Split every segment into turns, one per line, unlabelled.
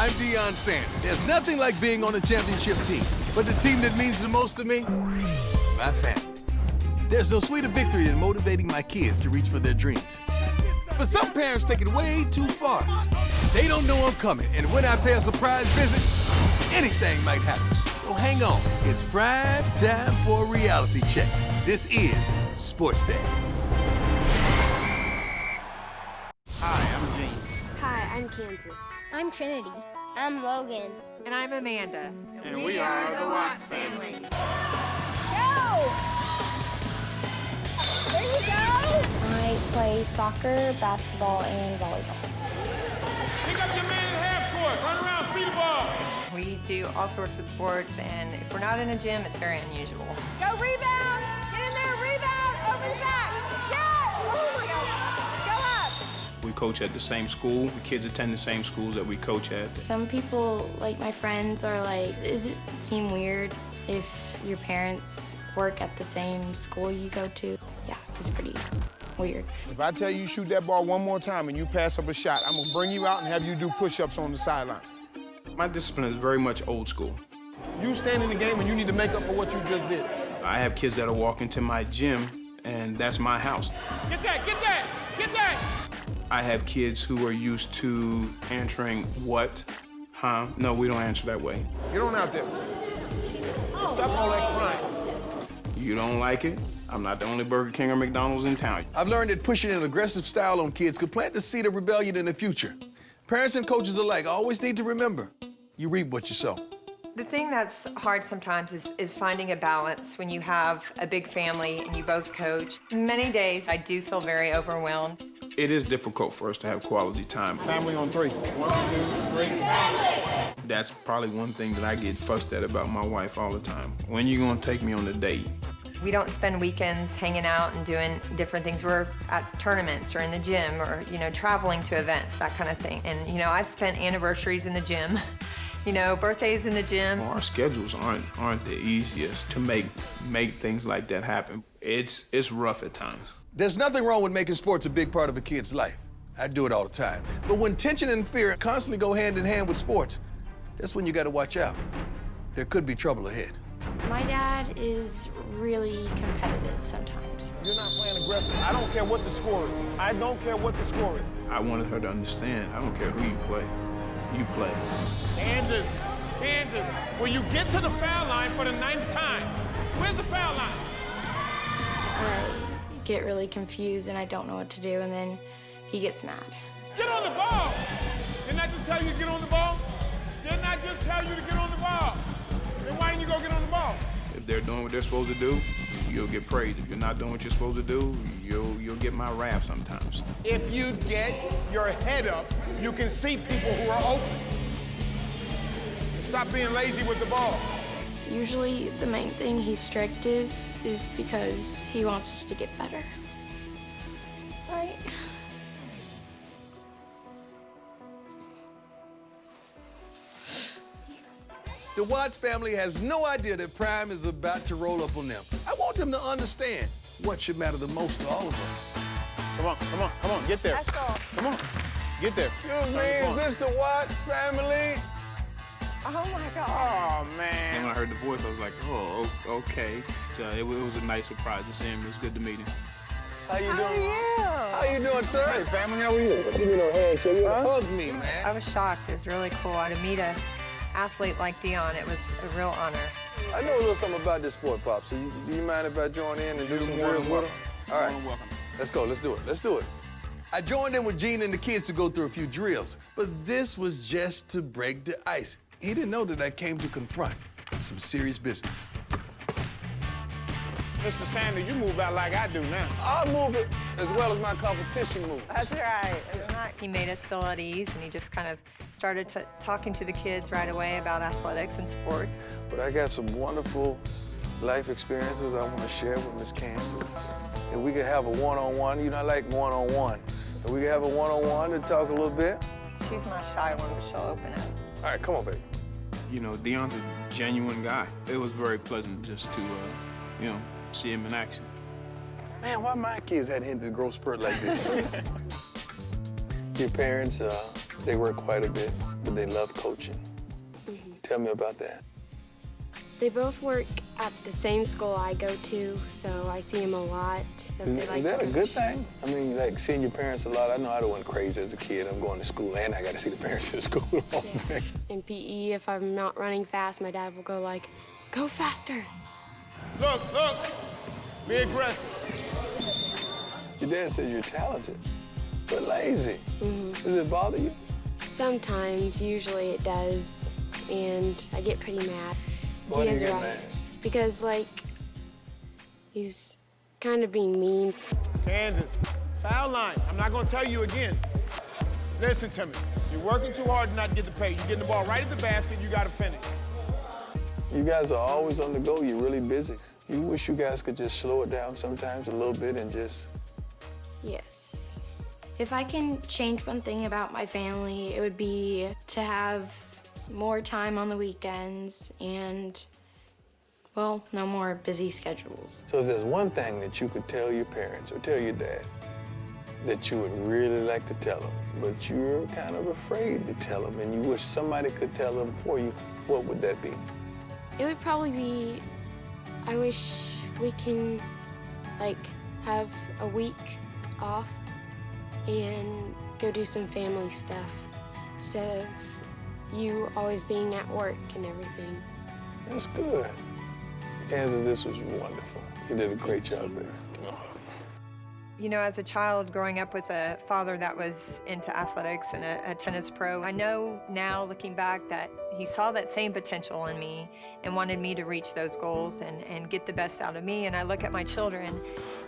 I'm Deion Sander. There's nothing like being on a championship team, but the team that means the most to me, my family. There's no sweeter victory than motivating my kids to reach for their dreams. But some parents take it way too far. They don't know I'm coming, and when I pay a surprise visit, anything might happen. So hang on, it's prime time for a reality check. This is Sports Dads.
Hi, I'm Gene.
Hi, I'm Kansas.
I'm Trinity.
I'm Logan.
And I'm Amanda.
And we are the Watts family.
Go! There you go!
I play soccer, basketball, and volleyball.
Pick up your man in half court. Run around, see the ball.
We do all sorts of sports, and if we're not in a gym, it's very unusual. Go rebound! Get in there, rebound! Over the back! Yes! Oh my God! Go up!
We coach at the same school. The kids attend the same schools that we coach at.
Some people, like my friends, are like, does it seem weird if your parents work at the same school you go to? Yeah, it's pretty weird.
If I tell you shoot that ball one more time and you pass up a shot, I'm gonna bring you out and have you do push-ups on the sideline.
My discipline is very much old school.
You stand in the game and you need to make up for what you just did.
I have kids that'll walk into my gym, and that's my house.
Get that, get that, get that.
I have kids who are used to answering what, huh? No, we don't answer that way.
Get on out there. Stop all that crying.
You don't like it? I'm not the only Burger King or McDonald's in town.
I've learned that pushing an aggressive style on kids could plant the seed of rebellion in the future. Parents and coaches alike always need to remember, you reap what you sow.
The thing that's hard sometimes is finding a balance when you have a big family and you both coach. Many days I do feel very overwhelmed.
It is difficult for us to have quality time.
Family on three. 1, 2, 3. Family!
That's probably one thing that I get fussed at about my wife all the time. When you gonna take me on a date?
We don't spend weekends hanging out and doing different things. We're at tournaments or in the gym or, traveling to events, that kind of thing. And, I've spent anniversaries in the gym, birthdays in the gym.
Our schedules aren't the easiest to make things like that happen. It's rough at times.
There's nothing wrong with making sports a big part of a kid's life. I do it all the time. But when tension and fear constantly go hand in hand with sports, that's when you gotta watch out. There could be trouble ahead.
My dad is really competitive sometimes.
You're not playing aggressive. I don't care what the score is. I don't care what the score is.
I wanted her to understand, I don't care who you play. You play.
Kansas, will you get to the foul line for the 9th time? Where's the foul line?
I get really confused and I don't know what to do, and then he gets mad.
Get on the ball. Didn't I just tell you to get on the ball? Didn't I just tell you to get on the ball? Then why didn't you go get on the ball?
If they're doing what they're supposed to do, you'll get praised. If you're not doing what you're supposed to do, you'll get my wrath sometimes.
If you get your head up, you can see people who are open. Stop being lazy with the ball.
Usually the main thing he's strict is because he wants us to get better. Sorry.
The Watts family has no idea that Prime is about to roll up on them. I want them to understand what should matter the most to all of us.
Come on, get there.
Let's go.
Come on, get there.
Excuse me, is this the Watts family?
Oh my God.
Oh,
And
man.
when I heard the voice, I was like, oh, okay. It was a nice surprise to see him. It was good to meet him.
How you doing?
How are you?
How you doing, sir?
Hey, family, how are you?
Give me no handshake. You hug me,
I
man.
was shocked. It was really cool to meet an athlete like Deion. It was a real honor.
I know a little something about this sport, Pop, so do you mind if I join in and do some drills with him? All right,
Welcome.
let's go, let's do it. I joined in with Gene and the kids to go through a few drills, but this was just to break the ice. He didn't know that I came to confront some serious business.
Mr. Sander, you move out like I do now.
I'll move it as well as my competition moves.
That's right. He made us feel at ease, and he just kind of started talking to the kids right away about athletics and sports.
But I got some wonderful life experiences I want to share with Miss Kansas. And we could have a one-on-one, I like one-on-one. And we could have a one-on-one and talk a little bit.
She's my shy one, but she'll open it.
All right, come on, baby.
Deion's a genuine guy. It was very pleasant just to, see him in action.
Man, why my kids hadn't hit the growth spurt like this? Your parents, they work quite a bit. but they love coaching. Tell me about that.
They both work at the same school I go to, so I see them a lot.
Is that a good thing? I mean, like seeing your parents a lot. I know I went crazy as a kid. I'm going to school and I got to see the parents in school all day.
In PE, if I'm not running fast, my dad will go like, "Go faster."
Look, be aggressive.
Your dad says you're talented, but lazy. Does it bother you?
Sometimes, usually it does, and I get pretty mad.
Why do you
He is
get
right.
mad?
Because, like, he's kind of being mean.
Kansas, foul line. I'm not gonna tell you again. Listen to me. You're working too hard to not get the pay. You're getting the ball right at the basket, you gotta finish.
You guys are always on the go. You're really busy. You wish you guys could just slow it down sometimes a little bit and just...
Yes. If I can change one thing about my family, it would be to have more time on the weekends and, well, no more busy schedules.
So if there's one thing that you could tell your parents or tell your dad that you would really like to tell them, but you're kind of afraid to tell them and you wish somebody could tell them for you, what would that be?
It would probably be, I wish we can, like, have a week off and go do some family stuff instead of you always being at work and everything.
That's good. Kansas, this was wonderful. You did a great job there.
You know, as a child growing up with a father that was into athletics and a tennis pro, I know now, looking back, that he saw that same potential in me and wanted me to reach those goals and get the best out of me. And I look at my children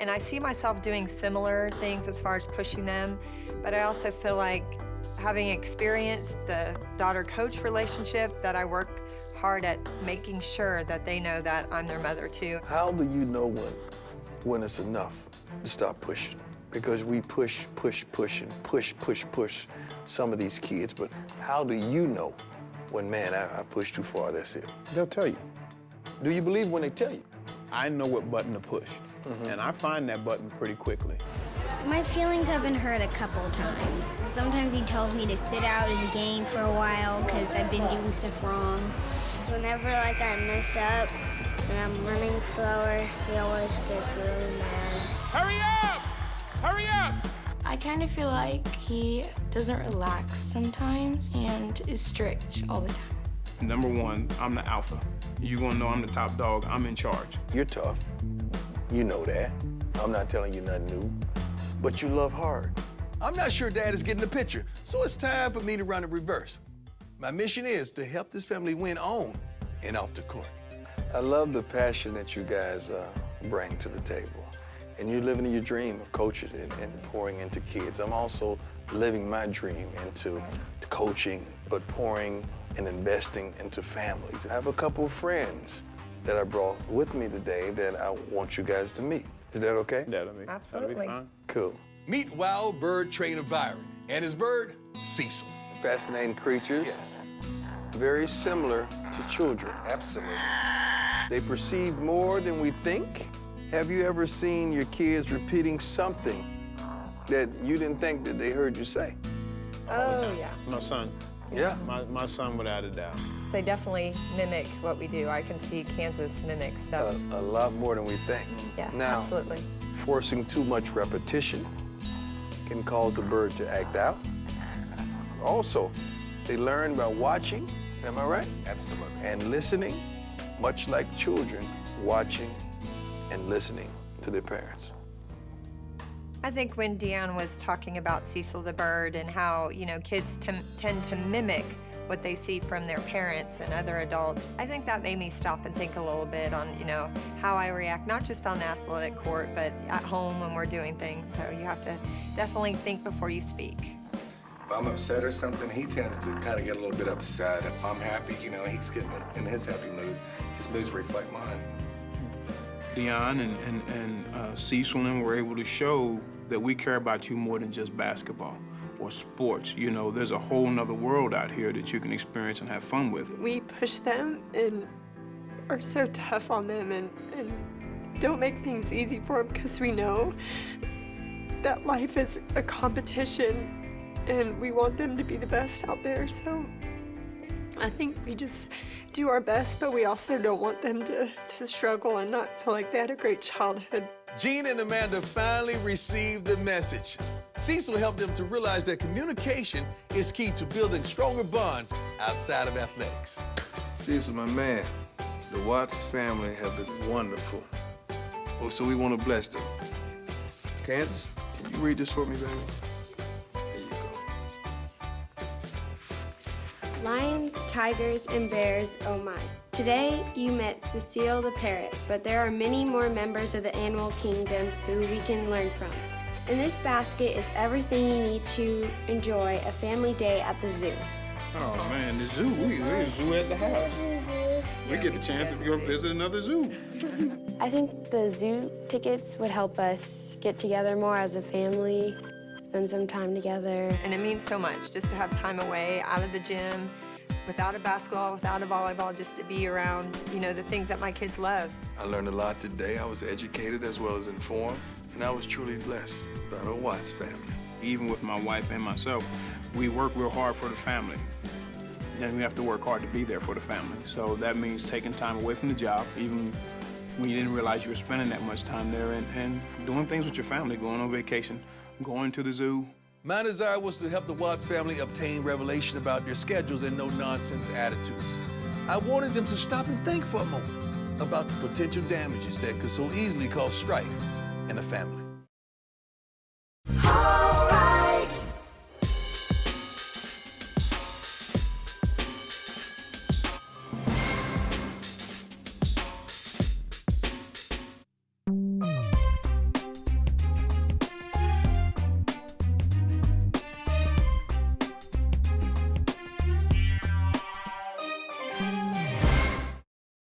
and I see myself doing similar things as far as pushing them, but I also feel like having experienced the daughter-coach relationship, that I work hard at making sure that they know that I'm their mother too.
How do you know when it's enough to stop pushing? Because we push some of these kids, but how do you know when, man, I pushed too far, that's it?
They'll tell you.
Do you believe when they tell you?
I know what button to push, and I find that button pretty quickly.
My feelings have been hurt a couple times. Sometimes he tells me to sit out of the game for a while because I've been doing stuff wrong.
Whenever, like, I mess up and I'm running slower, he always gets really mad.
Hurry up! Hurry up!
I kind of feel like he doesn't relax sometimes and is strict all the time.
Number one, I'm the alpha. You're gonna know I'm the top dog. I'm in charge.
You're tough. You know that. I'm not telling you nothing new, but you love hard. I'm not sure Dad is getting the picture, so it's time for me to run a reverse. My mission is to help this family win on and off the court. I love the passion that you guys bring to the table. And you're living your dream of coaching and pouring into kids. I'm also living my dream into coaching, but pouring and investing into families. I have a couple of friends that I brought with me today that I want you guys to meet. Is that okay?
That'll be
Absolutely.
fine.
Cool. Meet wild bird trainer Byron and his bird, Cecil. Fascinating creatures.
Yes.
Very similar to children.
Absolutely.
They perceive more than we think. Have you ever seen your kids repeating something that you didn't think that they heard you say?
Oh, yeah.
My son.
Yeah.
My son, without a doubt.
They definitely mimic what we do. I can see Kansas mimic stuff.
A lot more than we think.
Yeah,
Now,
absolutely.
forcing too much repetition can cause a bird to act out. Also, they learn by watching, am I right?
Absolutely.
And listening, much like children watching and listening to their parents.
I think when Deion was talking about Cecil the bird and how, you know, kids tend to mimic what they see from their parents and other adults, I think that made me stop and think a little bit on, you know, how I react, not just on the athletic court, but at home when we're doing things. So you have to definitely think before you speak.
If I'm upset or something, he tends to kind of get a little bit upset. If I'm happy, you know, he's getting in his happy mood. His moods reflect mine.
Deion and Cecil and them were able to show that we care about you more than just basketball or sports. You know, there's a whole nother world out here that you can experience and have fun with.
We push them and are so tough on them and don't make things easy for them because we know that life is a competition and we want them to be the best out there. So I think we just do our best, but we also don't want them to struggle and not feel like they had a great childhood.
Gene and Amanda finally received the message. Cecil helped them to realize that communication is key to building stronger bonds outside of athletics.
Cecil, my man, the Watts family have been wonderful. Oh, so we want to bless them. Kansas, can you read this for me, baby? There you go.
Lions, tigers, and bears, oh my. Today, you met Cecile the parrot, but there are many more members of the animal kingdom who we can learn from. In this basket is everything you need to enjoy a family day at the zoo.
Oh man, the zoo. We're a zoo at the house. We get the chance to go visit another zoo.
I think the zoo tickets would help us get together more as a family, spend some time together.
And it means so much just to have time away out of the gym, without a basketball, without a volleyball, just to be around, you know, the things that my kids love.
I learned a lot today. I was educated as well as informed, and I was truly blessed by the Watts family.
Even with my wife and myself, we work real hard for the family. And we have to work hard to be there for the family. So that means taking time away from the job, even when you didn't realize you were spending that much time there, and doing things with your family, going on vacation, going to the zoo.
My desire was to help the Watts family obtain revelation about their schedules and no-nonsense attitudes. I wanted them to stop and think for a moment about the potential damages that could so easily cause strife in a family.